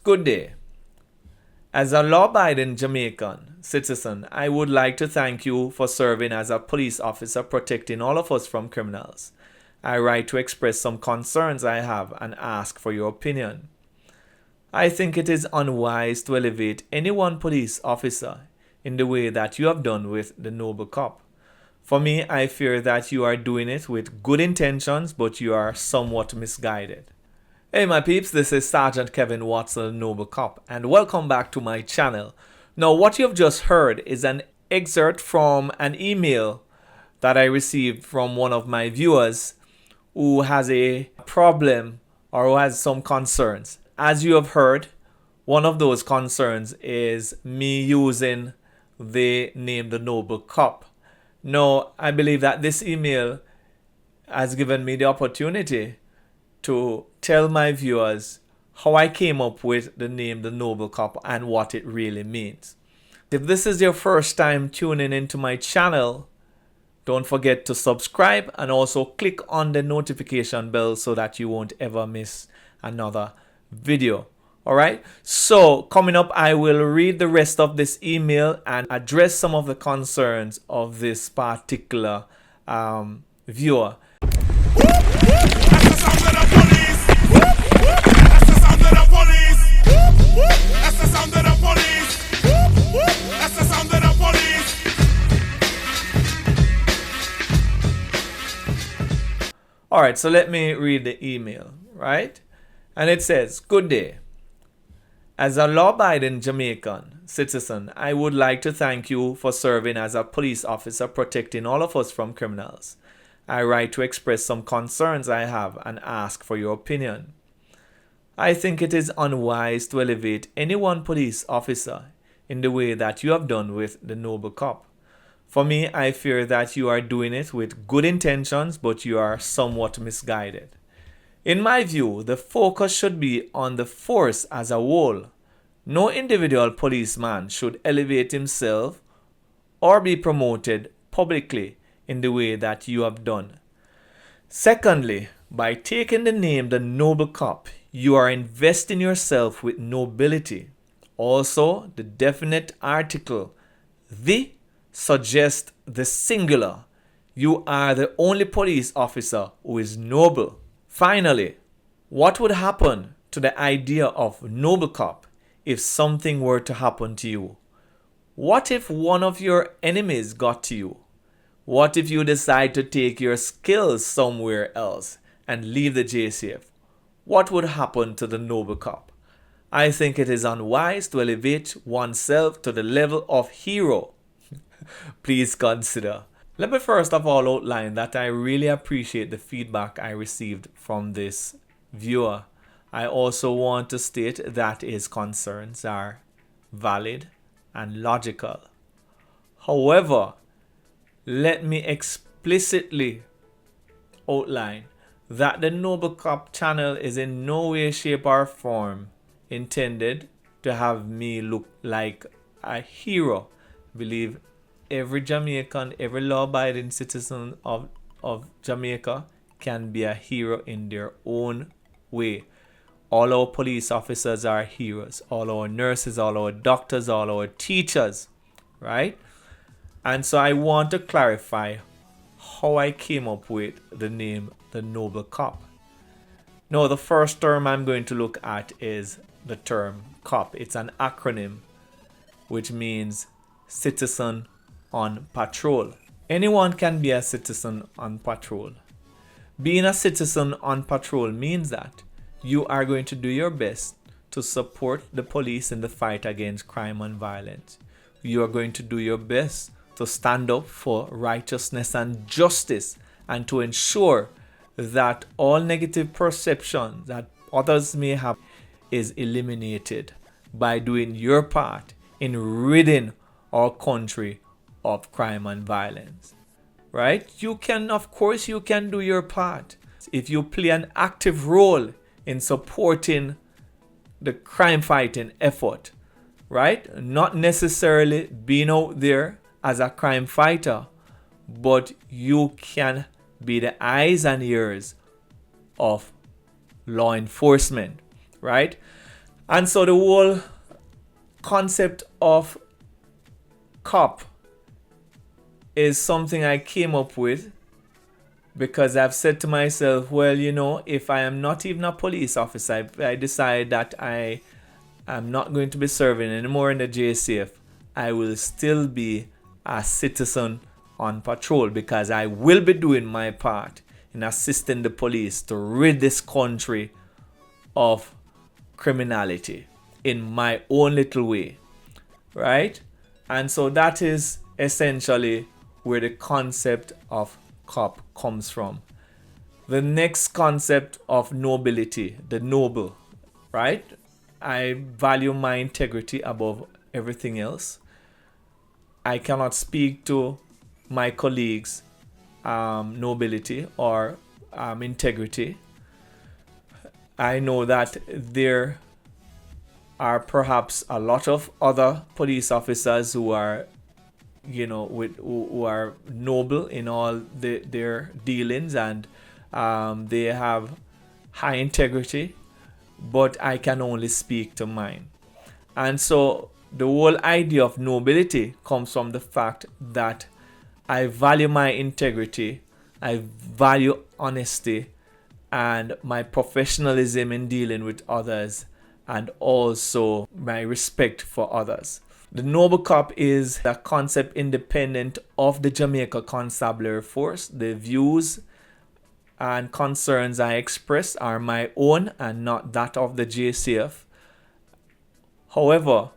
Good day. As a law-abiding Jamaican citizen, I would like to thank you for serving as a police officer protecting all of us from criminals. I write to express some concerns I have and ask for your opinion. I think it is unwise to elevate any one police officer in the way that you have done with the noble cop. For me, I fear that you are doing it with good intentions, but you are somewhat misguided. Hey my peeps, this is Sergeant Kevin Watson, Noble Cop, and welcome back to my channel. Now what you have just heard is an excerpt from an email that I received from one of my viewers who has a problem or who has some concerns. As you have heard, one of those concerns is me using the name the Noble Cop. Now I believe that this email has given me the opportunity to tell my viewers how I came up with the name the Noble Cop and what it really means. If this is your first time tuning into my channel, don't forget to subscribe and also click on the notification bell so that you won't ever miss another video. Alright, so coming up, I will read the rest of this email and address some of the concerns of this particular viewer. Alright, so let me read the email, right? And it says, "Good day. As a law-abiding Jamaican citizen, I would like to thank you for serving as a police officer protecting all of us from criminals. I write to express some concerns I have and ask for your opinion. I think it is unwise to elevate any one police officer in the way that you have done with the Noble Cop. For me, I fear that you are doing it with good intentions, but you are somewhat misguided. In my view, the focus should be on the force as a whole. No individual policeman should elevate himself or be promoted publicly in the way that you have done. Secondly, by taking the name the Noble Cop, you are investing yourself with nobility. Also, the definite article, the, suggests the singular. You are the only police officer who is noble. Finally, what would happen to the idea of Noble Cop if something were to happen to you? What if one of your enemies got to you? What if you decide to take your skills somewhere else and leave the JCF? What would happen to the Noble Cop? I think it is unwise to elevate oneself to the level of hero. Please consider." Let me first of all outline that I really appreciate the feedback I received from this viewer. I also want to state that his concerns are valid and logical. However, let me explicitly outline that the Noble Cop channel is in no way, shape or form intended to have me look like a hero. I believe every Jamaican, every law-abiding citizen of Jamaica can be a hero in their own way. All our police officers are heroes. All our nurses, all our doctors, all our teachers, right? And so I want to clarify how I came up with the name the Noble Cop. Now, the first term I'm going to look at is the term COP. It's an acronym which means Citizen on Patrol. Anyone can be a citizen on patrol. Being a citizen on patrol means that you are going to do your best to support the police in the fight against crime and violence. You are going to do your best to stand up for righteousness and justice and to ensure that all negative perceptions that others may have is eliminated by doing your part in ridding our country of crime and violence, right? You can, of course, you can do your part. If you play an active role in supporting the crime fighting effort, right? Not necessarily being out there as a crime fighter, but you can be the eyes and ears of law enforcement, right? And so the whole concept of cop is something I came up with because I've said to myself, well, you know, if I am not even a police officer, I decide that I am not going to be serving anymore in the JCF, I will still be a citizen on patrol because I will be doing my part in assisting the police to rid this country of criminality in my own little way, right? And so that is essentially where the concept of cop comes from. The next concept of nobility, the noble, right? I value my integrity above everything else. I cannot speak to my colleagues' nobility or integrity. I know that there are perhaps a lot of other police officers who are, you know, who are noble in all their dealings, and they have high integrity, but I can only speak to mine. And so the whole idea of nobility comes from the fact that I value my integrity, I value honesty, and my professionalism in dealing with others, and also my respect for others. The noble cop is a concept independent of the Jamaica Constabulary Force. The views and concerns I express are my own and not that of the JCF. However,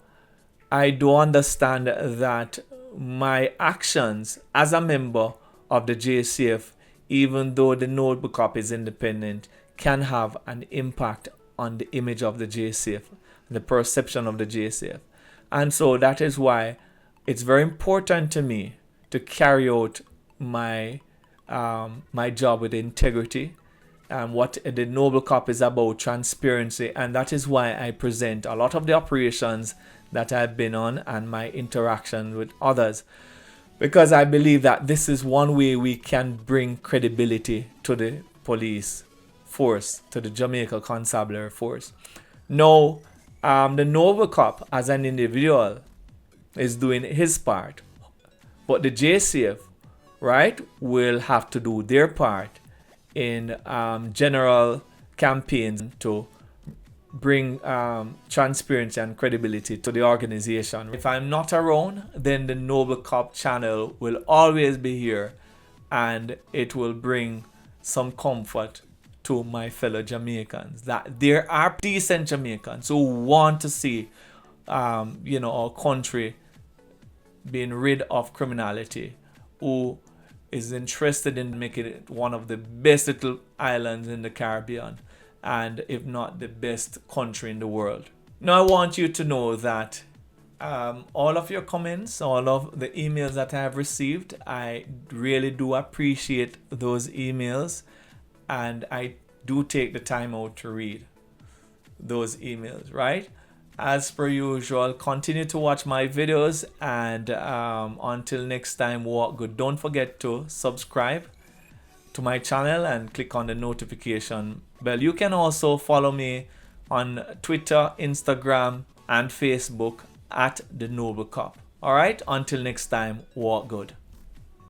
I do understand that my actions as a member of the JCF, even though the noble cop is independent, can have an impact on the image of the JCF, the perception of the JCF. And so that is why it's very important to me to carry out my my job with integrity. And what the noble cop is about, transparency, and that is why I present a lot of the operations that I've been on and my interaction with others, because I believe that this is one way we can bring credibility to the police force, to the Jamaica Constabulary Force. Now, the noble cop as an individual is doing his part, but the JCF, right, will have to do their part in general campaigns to bring transparency and credibility to the organization. If I'm not around, then the Noble Cop channel will always be here, and it will bring some comfort to my fellow Jamaicans, that there are decent Jamaicans who want to see our country being rid of criminality, who is interested in making it one of the best little islands in the Caribbean, and if not the best country in the world. Now I want you to know that all of your comments, all of the emails that I have received, I really do appreciate those emails, and I do take the time out to read those emails, right? As per usual, continue to watch my videos, and until next time, walk good. Don't forget to subscribe to my channel and click on the notification bell. You can also follow me on Twitter, Instagram, and Facebook at The Noble Cop. All right, until next time, walk good.